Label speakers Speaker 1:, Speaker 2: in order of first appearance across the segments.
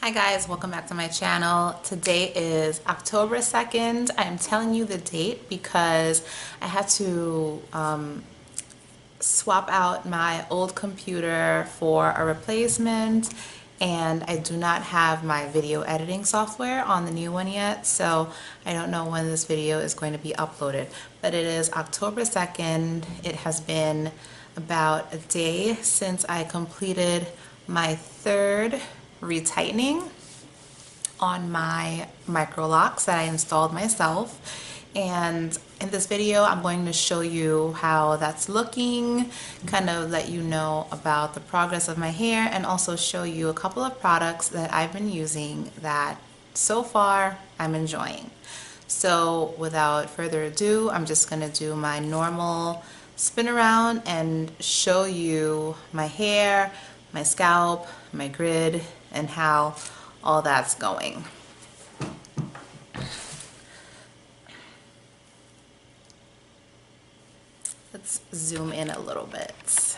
Speaker 1: Hi guys, welcome back to my channel. Today is October 2nd. I'm telling you the date because I had to swap out my old computer for a replacement, and I do not have my video editing software on the new one yet, so I don't know when this video is going to be uploaded. But it is October 2nd. It has been about a day since I completed my third retightening on my Microlocs that I installed myself. And in this video, I'm going to show you how that's looking, kind of let you know about the progress of my hair, and also show you a couple of products that I've been using that so far I'm enjoying. So without further ado, I'm just going to do my normal spin around and show you my hair, my scalp, my grid, and how all that's going. Let's zoom in a little bit.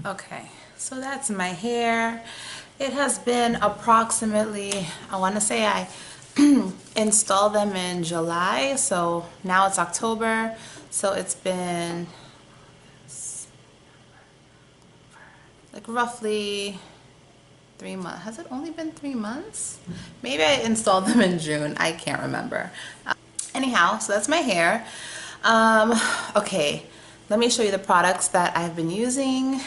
Speaker 1: Okay, so that's my hair. It has been approximately, I want to say I installed them in July, so now it's October, so it's been like roughly 3 months. Has it only been 3 months? Maybe I installed them in June. I can't remember. Anyhow, so that's my hair. Okay, let me show you the products that I've been using.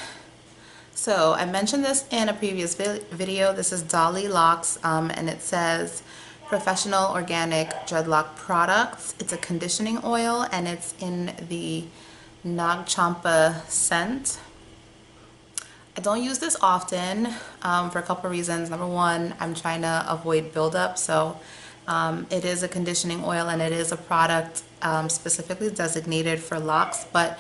Speaker 1: So I mentioned this in a previous video. This is Dolly Locks, and it says Professional Organic Dreadlock Products. It's a conditioning oil, and it's in the Nag Champa scent. I don't use this often for a couple of reasons. Number one, I'm trying to avoid buildup, so it is a conditioning oil, and it is a product specifically designated for locks, but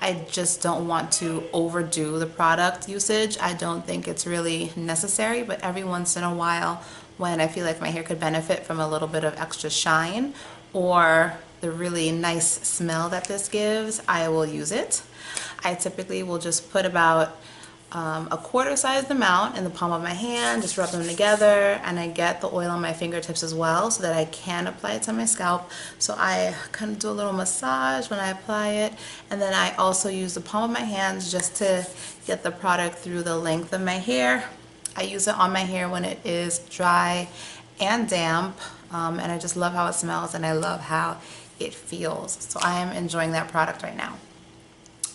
Speaker 1: I just don't want to overdo the product usage. I don't think it's really necessary, but every once in a while when I feel like my hair could benefit from a little bit of extra shine or the really nice smell that this gives, I will use it. I typically will just put about a quarter-sized amount in the palm of my hand, just rub them together, and I get the oil on my fingertips as well so that I can apply it to my scalp. So I kind of do a little massage when I apply it, and then I also use the palm of my hands just to get the product through the length of my hair. I use it on my hair when it is dry and damp, and I just love how it smells and I love how it feels. So I am enjoying that product right now.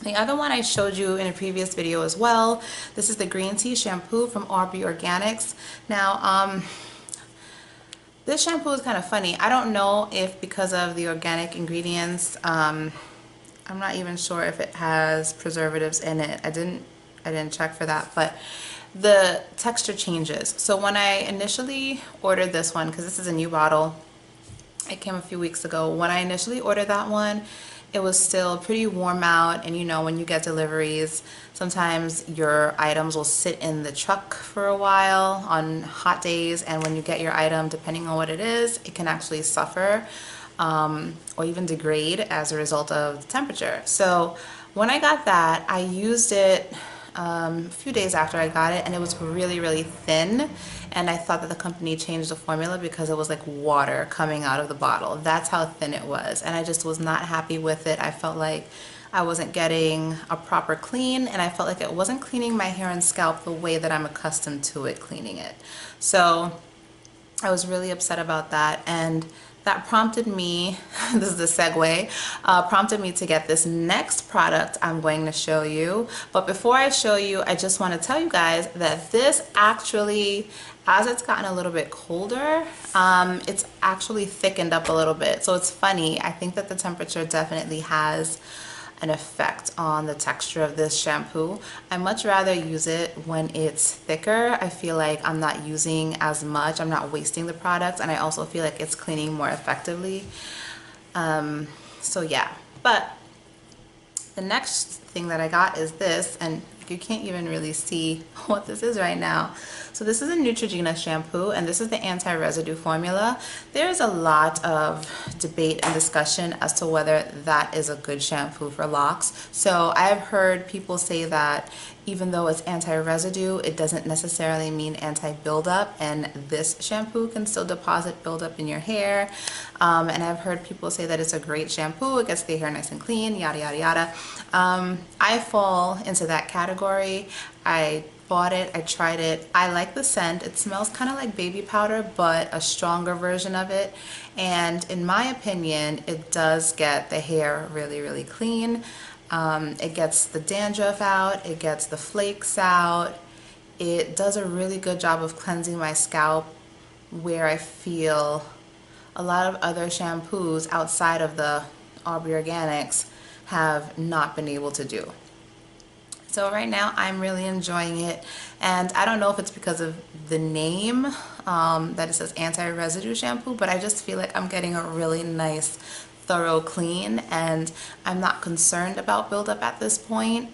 Speaker 1: The other one I showed you in a previous video as well. This is the green tea shampoo from Aubrey Organics. Now, This shampoo is kind of funny. I don't know if because of the organic ingredients, I'm not even sure if it has preservatives in it. I didn't check for that, but the texture changes. So when I initially ordered this one, because this is a new bottle, it came a few weeks ago. When I initially ordered that one, it was still pretty warm out, and you know, when you get deliveries, sometimes your items will sit in the truck for a while on hot days, and when you get your item, depending on what it is, it can actually suffer or even degrade as a result of the temperature. So when I got that, I used it a few days after I got it, and it was really, really thin, and I thought that the company changed the formula because it was like water coming out of the bottle. That's how thin it was, and I just was not happy with it. I felt like I wasn't getting a proper clean, and I felt like it wasn't cleaning my hair and scalp the way that I'm accustomed to it cleaning it. So I was really upset about that, and that prompted me, this is the segue, prompted me to get this next product I'm going to show you. But before I show you, I just want to tell you guys that this actually, as it's gotten a little bit colder, it's actually thickened up a little bit. So it's funny, I think that the temperature definitely has an effect on the texture of this shampoo. I much rather use it when it's thicker. I feel like I'm not using as much, I'm not wasting the product, and I also feel like it's cleaning more effectively. So yeah, but the next thing that I got is this, and you can't even really see what this is right now. So this is a Neutrogena shampoo, and this is the anti-residue formula. There's a lot of debate and discussion as to whether that is a good shampoo for locks. So I've heard people say that even though it's anti-residue, it doesn't necessarily mean anti-buildup, and this shampoo can still deposit buildup in your hair. And I've heard people say that it's a great shampoo, it gets the hair nice and clean, yada yada yada. I fall into that category. I bought it, I tried it, I like the scent. It smells kind of like baby powder, but a stronger version of it, and in my opinion it does get the hair really, really clean. It gets the dandruff out, it gets the flakes out, it does a really good job of cleansing my scalp, where I feel a lot of other shampoos outside of the Aubrey Organics have not been able to do. So right now I'm really enjoying it, and I don't know if it's because of the name that it says anti-residue shampoo, but I just feel like I'm getting a really nice thorough clean, and I'm not concerned about buildup at this point.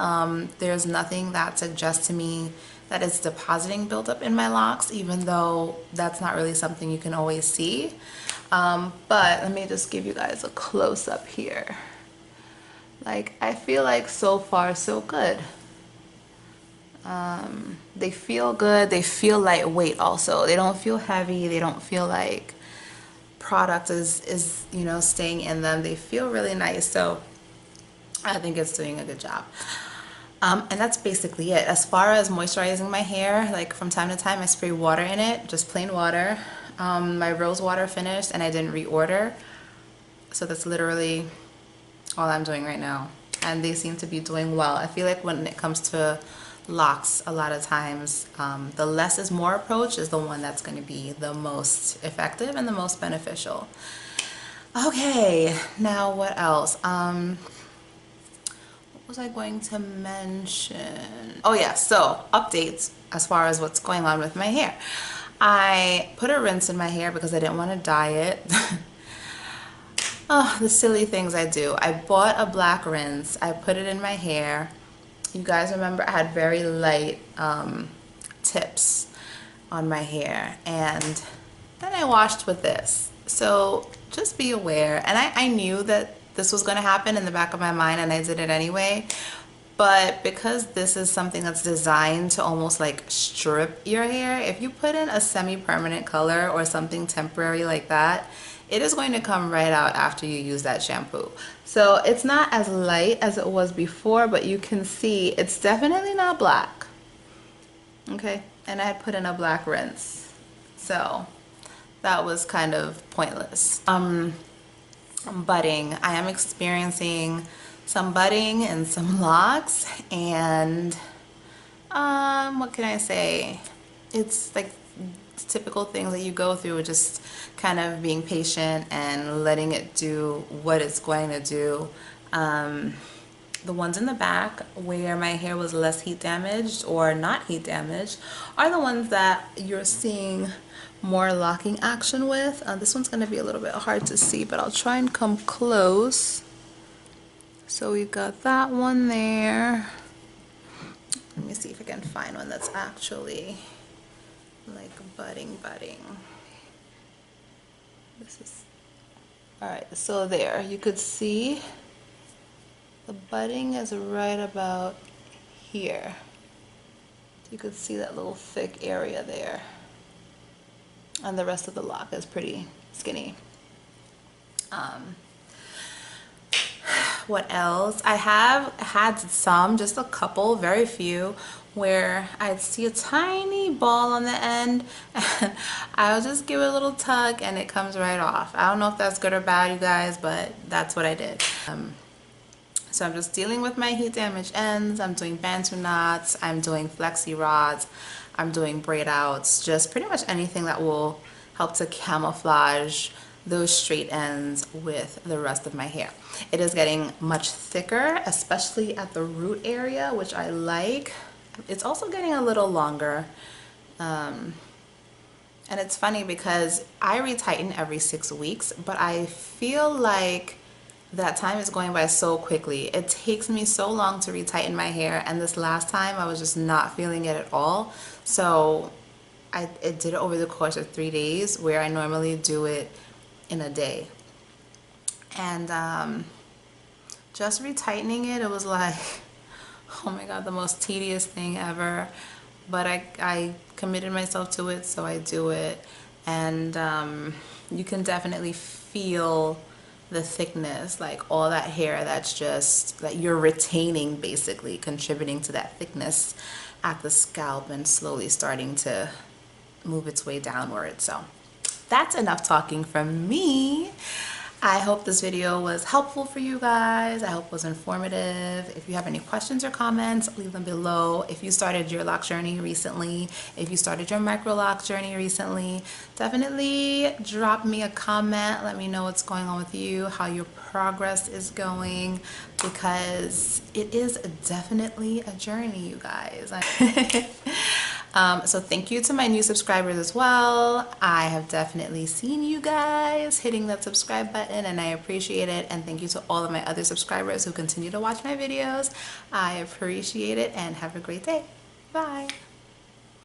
Speaker 1: There's nothing that suggests to me that it's depositing buildup in my locks, even though that's not really something you can always see. But let me just give you guys a close-up here. Like, I feel like so far so good. They feel good, they feel lightweight also. They don't feel heavy, they don't feel like product is you know, staying in them. They feel really nice, so I think it's doing a good job. And that's basically it. As far as moisturizing my hair, like from time to time I spray water in it, just plain water. My rose water finished and I didn't reorder, so that's literally all I'm doing right now, and they seem to be doing well. I feel like when it comes to locks, a lot of times the less is more approach is the one that's going to be the most effective and the most beneficial. Okay, now what else? What was I going to mention? Oh yeah, so updates as far as what's going on with my hair. I put a rinse in my hair because I didn't want to dye it. Oh, the silly things I do. I bought a black rinse, I put it in my hair. You guys remember I had very light tips on my hair, and then I washed with this. So just be aware, and I knew that this was going to happen in the back of my mind, and I did it anyway. But because this is something that's designed to almost like strip your hair, if you put in a semi-permanent color or something temporary like that, it is going to come right out after you use that shampoo. So it's not as light as it was before, but you can see it's definitely not black. Okay, and I had put in a black rinse, so that was kind of pointless. Budding. I am experiencing some budding and some locks, and what can I say? It's like typical things that you go through, just kind of being patient and letting it do what it's going to do. The ones in the back where my hair was less heat damaged or not heat damaged are the ones that you're seeing more locking action with. This one's going to be a little bit hard to see, but I'll try and come close. So we've got that one there. Let me see if I can find one that's actually like budding. This is, all right, so there, you could see the budding is right about here. You could see that little thick area there. And the rest of the lock is pretty skinny. What else? I have had some, just a couple, very few, where I'd see a tiny ball on the end and I'll just give it a little tug and it comes right off. I don't know if that's good or bad, you guys, but that's what I did. So I'm just dealing with my heat damage ends. I'm doing bantu knots, I'm doing flexi rods, I'm doing braid outs, just pretty much anything that will help to camouflage those straight ends with the rest of my hair. It is getting much thicker, especially at the root area, which I like. It's also getting a little longer. And it's funny because I retighten every 6 weeks, but I feel like that time is going by so quickly. It takes me so long to retighten my hair, and this last time I was just not feeling it at all. So I did it over the course of 3 days, where I normally do it in a day. And just retightening it, it was like, oh my god, the most tedious thing ever. But I committed myself to it, so I do it. And you can definitely feel the thickness, like all that hair that's just that you're retaining, basically contributing to that thickness at the scalp and slowly starting to move its way downward. So that's enough talking from me. I hope this video was helpful for you guys. I hope it was informative. If you have any questions or comments, leave them below. If you started your lock journey recently, if you started your micro lock journey recently, definitely drop me a comment. Let me know what's going on with you, how your progress is going, because it is definitely a journey, you guys. So thank you to my new subscribers as well. I have definitely seen you guys hitting that subscribe button and I appreciate it. And thank you to all of my other subscribers who continue to watch my videos. I appreciate it and have a great day. Bye.